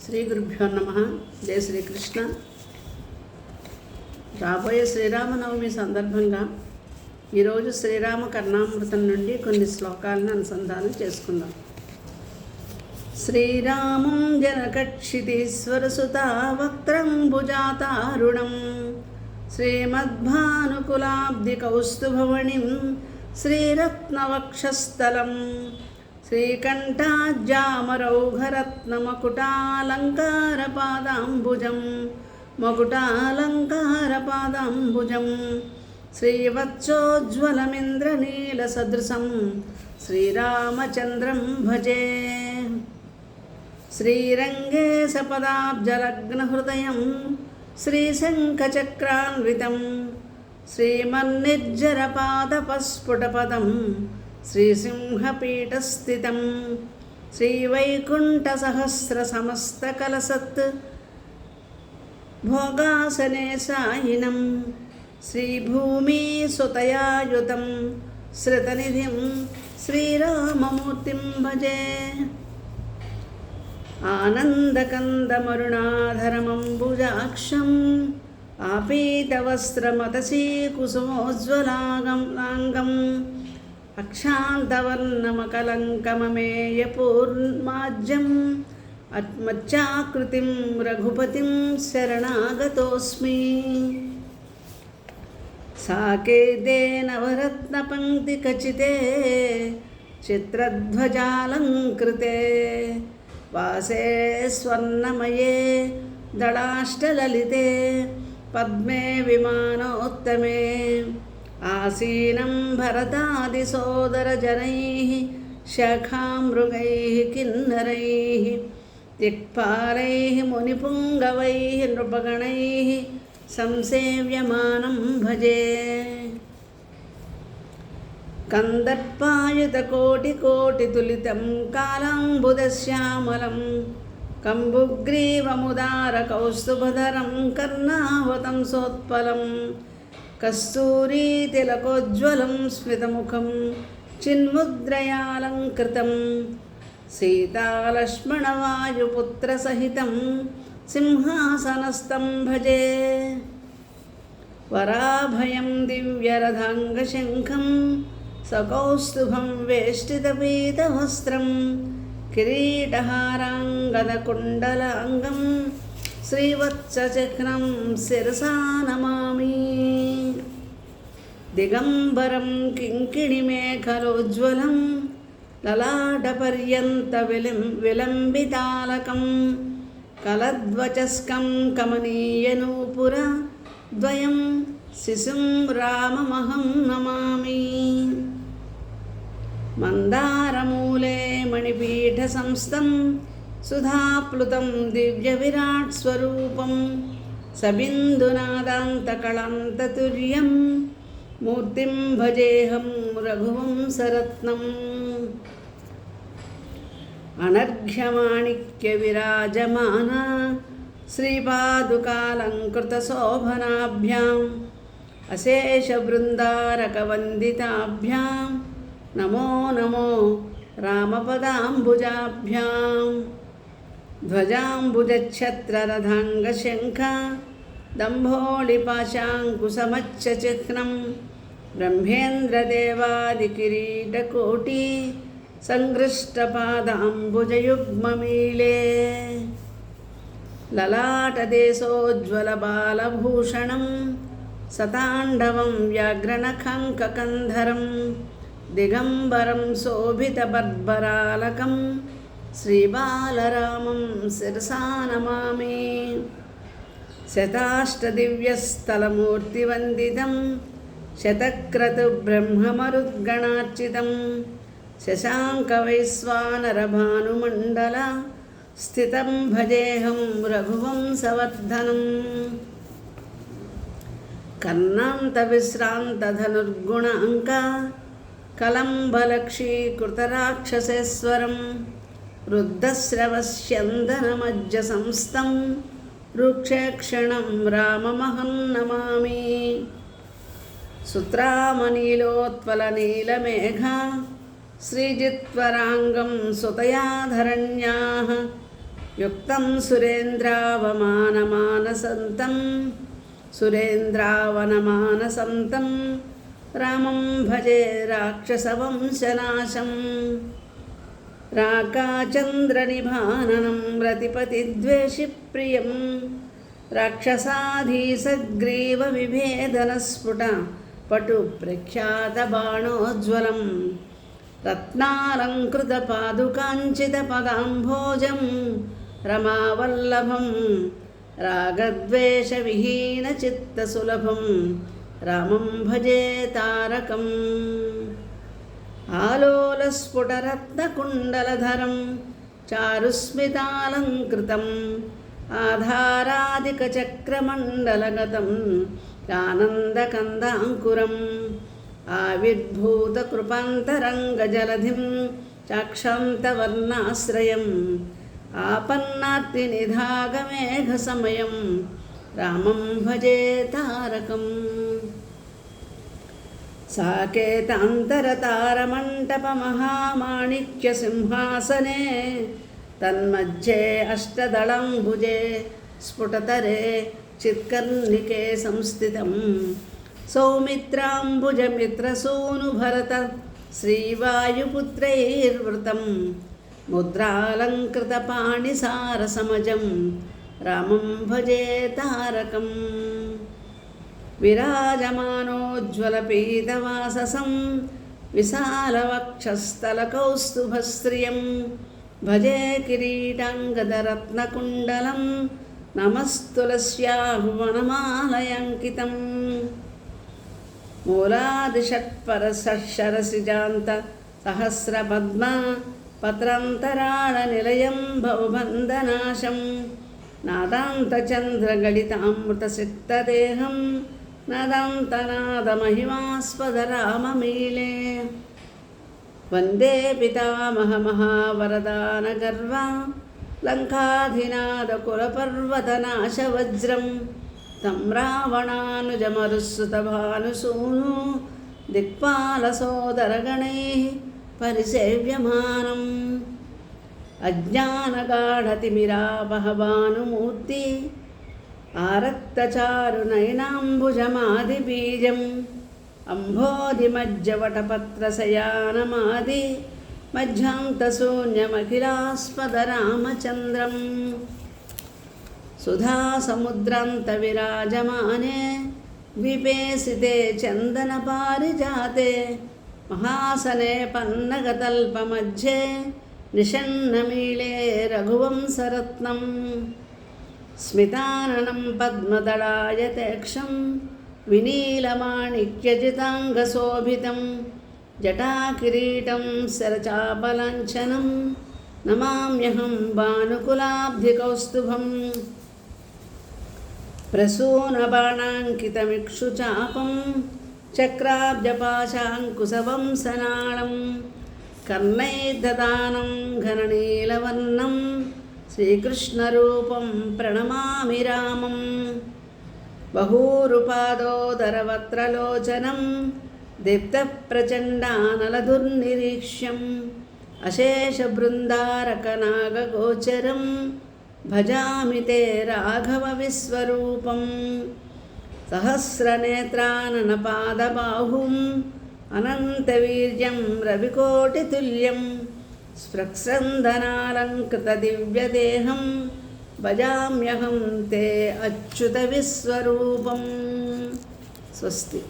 శ్రీ గురుభ్యో నమః. జయ శ్రీకృష్ణ. రాబోయే శ్రీరామనవమి సందర్భంగా ఈరోజు శ్రీరామ కర్ణామృతం నుండి కొన్ని శ్లోకాలను అనుసంధానం చేసుకుందాం. శ్రీరామం జనకక్షితీశ్వరసుతా వక్త్రంబుజాతారుణం శ్రీమద్భానుకులాబ్ధి కౌస్తుభవణిం శ్రీరత్నవక్షస్థలం శ్రీకంఠాజ్యామరౌఘరత్నమకుటాలంకారపాదాంబుజం మకుటాలంకారపాదాంబుజం శ్రీవత్సోజ్వలమింద్రనీలసదృశం శ్రీరామచంద్రం భజే. శ్రీరంగే సపదాబ్జలగ్నహృదయం శ్రీశంఖచక్రాన్వితం శ్రీమన్నిర్జరపాదపస్ఫుటపదం శ్రీసింహపీఠస్థితం శ్రీవైకుంఠసహస్రసమస్తకలసత్ భోగాసనే సాయినం శ్రీభూమిసుతయాయుతం శ్రుతనిధిం శ్రీరామమూర్తిం భజే. ఆనందకందమరుణాధరమంబుజాక్షం ఆపీతవస్త్రమతసీకుసుమోజ్వలాంగం అక్షాంతవర్ణమకలంకమమేయపూర్మాజ్యం మచ్చాకృతిం రఘుపతిం శరణాగతోస్మి. సాకేతే నవరత్నపంక్తిఖచితే చిత్రధ్వజాలంకృతే వాసే స్వర్ణమయే దళాష్టలలితే పద్మే విమానోత్తమే ఆసీనం భరతాదిసోదరజనైః శాఖామృగైః కిన్నరైః దిక్పాలైః మునిపుంగవైః నృపగణైః సంసేవ్యమానం భజే. కందర్పాయుతకోటికోటితులితం కాలాంబుదశ్యామలం కంబుగ్రీవముదారకౌస్తుభధరం కర్ణావతంసోత్పలం కస్తూరీతిలకోజ్వలం స్మితముఖం చిన్ముద్రయాలంకృతం సీతాలక్ష్మణవాయుపుత్రసహితం సింహాసనస్థం భజే. వరాభయం దివ్యరథాంగశంఖం సకౌస్తుభం వేష్టితపీతవస్త్రం కిరీటహారాంగదకుండలాంగం శ్రీవత్సచక్రం శిరసా నమామి. దిగంబరం కింకిణిమేఖలోజ్వలం లలాటపర్యంత విలంబితాలకం కలద్వచస్కం కమనీయనూపుర ద్వయం శిశుం రామమహం నమామి. మందారమూలే మణిపీఠసంస్థం సుధాప్లుతం దివ్యవిరాట్ స్వరూపం సబిందునాదాంతకళాంతతుర్యం మూర్తిం భజేహం రఘువంశరత్నం. అనర్ఘ్యమాణిక్య విరాజమాన శ్రీపాదుకాలంకృతశోభనాభ్యాం అశేషబృందారకవందితాభ్యాం నమో నమో రామపదాంబుజాభ్యాం. ధ్వజాంబుజఛత్రరథాంగశంఖ దంభోళిపాశాంకుశమచ్చచిహ్నం బ్రహ్మేంద్రదేవాదికిరీటకోటి సంగృష్టపాదాంబుజయుగ్మమీలే. లలాటదేశోజ్వలబాలభూషణం సతాండవం వ్యాఘ్రనఖంకకంధరం దిగంబరం శోభితబర్బరాలకం శ్రీబాలరామం శిరసా నమామి. శతాష్టదివ్యస్థలమూర్తివందితం శతక్రతుబ్రహ్మమరుద్గణార్చితం శశాంకవైశ్వానరభానుమండల స్థితం భజేహం రఘువంశవర్ధనం. కర్ణాంతవిశ్రాంతధనుర్గుణాంక కలంబలక్షీకృతరాక్షసేశ్వరం రుద్ధశ్రవస్యందనమజ్జసంస్థం రుక్షేక్షణం రామమహం నమామి. సుత్రామనీలోత్పలనీలమేఘ శ్రీజిత్వరాంగం సుతయాధరణ్యాః యుక్తం సురేంద్రావనమానసంతం రామం భజే రాక్షసవంశనాశం. రాకాచంద్రనిభాననం రతిపతిద్వేషిప్రియం రాక్షసాధీసగ్రీవవిభేదనస్ఫుట పటు ప్రఖ్యాతబాణోజ్వలం రత్నాలంకృతపాదుకాంచితపదాంభోజం రమావల్లభం రాగద్వేషవిహీనచిత్తసులభం రామం భజే తారకం. ఆలోలస్ఫుటరత్నకుండలధరం చారుస్మితాలంకృతం ఆధారాదికచక్రమండలగతం ఆనందకందాంకురం ఆవిర్భూతకృపాంతరంగజలధిం చాక్షాంతవర్ణాశ్రయం ఆపన్నార్తినిధాగమేఘసమయం రామం భజే తారకం. సాకేతాంతరతారమంటపమహామాణిక్యసింహాసనే తన్మధ్యే అష్టదళంభుజే స్ఫుటతరే చిత్కర్ణికే సంస్థితం సౌమిత్రాంబుజమిత్రసూనుభరత శ్రీవాయుపుత్రైర్వృతం ముద్రాలంకృతపాణిసారసమజం రామం భజే తారకం. విరాజమానోజ్వలపీతవాససం విశాలవక్షస్థలకౌస్తుభశ్రియం భజే కిరీటాంగదరత్నకుండలం నమస్తులస్యాహువనమాలయంకితం. మూలాదిషట్పరసరసిజాంత సహస్రపద్మ పత్రాంతరాళనిలయం భవబంధనాశం నాదాంతచంద్రగళితామృతసిక్తదేహం నదాంతనాదమహిమాస్పదరామమీలే. వందే పితామహమహావరదానగర్వ లంకాధినాదకులపర్వతనాశవజ్రం తం రావణానుజమరుత్సుతభానుసూను దిక్పాలసోదరగణైః పరిసేవ్యమానం. అజ్ఞానగాఢతిమిరాపహభానుమూర్తి ఆరక్తచారునయనాంబుజమాదిబీజం అంబోధిమజ్జవటపత్రశయానమాది మధ్యాంతశూన్యమఖిలాస్పదరామచంద్రం. సుధాసముద్రాంతవిరాజమానే విపేసితే చందనపారిజాతే మహాసనే పన్నగతల్పమధ్యే నిషన్నమీళే రఘువంశరత్నం. స్మితాననం పద్మదళాయతేక్షం వినీలమాణిక్యజితాంగశోభితం జటాకిరీటం శరచాపలాంఛనం నమామ్యహం భానుకులాబ్ధికౌస్తుభం. ప్రసూనబాణాంకితమిక్షుచాపం చక్రాబ్జపాశాంకుశవంసనాళం కర్ణైర్దదానం ఘననీలవర్ణం శ్రీకృష్ణరూపం ప్రణమామి రామం. బహూరుపాదోదరవత్రలోచనం దీప్తప్రచండానలదుర్నిరీక్ష్యం అశేషబృందారకనాగగోచరం భజామి తే రాఘవ విశ్వరూపం. సహస్రనేత్రాననపాదబాహుం అనంతవీర్యం రవికోటితుల్యం స్ప్రక్సందనాలంకృతదివ్యదేహం భజామ్యహం తే అచ్యుత విశ్వరూపం. స్వస్తి.